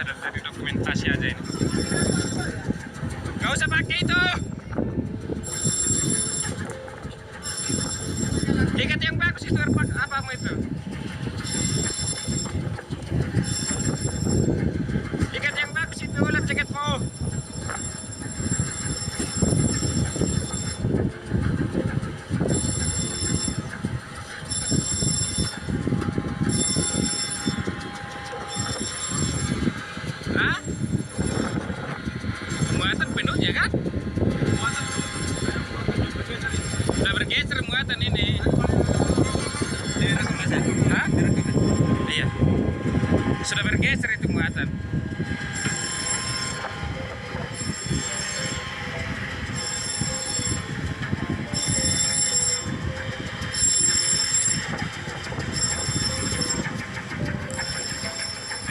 biasa dari dokumentasi aja ini. Gak usah pakai itu. Ikat yang bagus itu apa itu? Ikat yang bagus itu, lap jaketmu. Hah? Muatan penuhnya kan? Sudah bergeser muatan ini. Hah? Iya. Sudah bergeser itu muatan.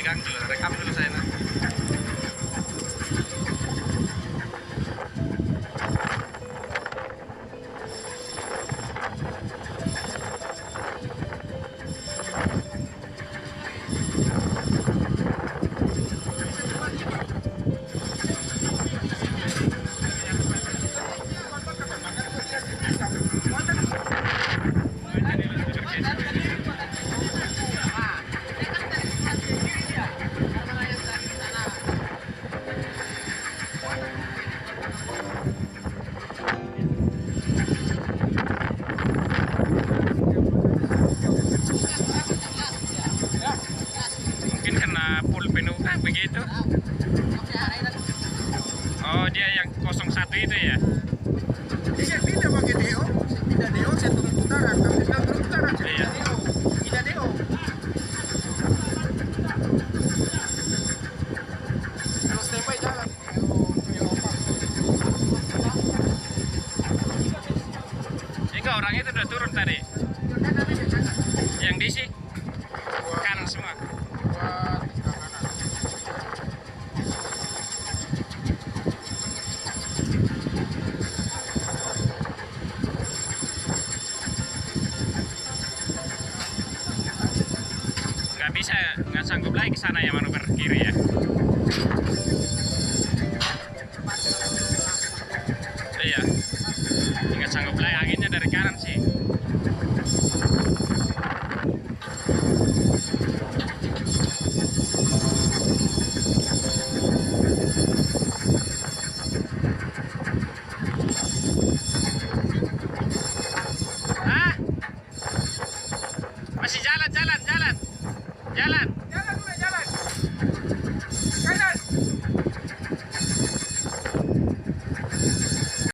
Pegang dulu, rekam dulu saya. Mungkin kena full penuh kan begitu. Oh, dia yang 01 itu ya? Iya, tidak pakai DO. Tidak DO, saya turun putaran. Tapi tidak turun putaran, saya Iya. tidak DO. Tidak DO. Terus standby jalan. Enggak, orang itu udah turun tadi. Yang diisi kanan semua. Buat sebelah kanan. Nggak bisa, nggak sanggup lagi ke sana ya manuver kiri ya. Iya, nggak sanggup lagi, anginnya dari kanan sih. Masih jalan.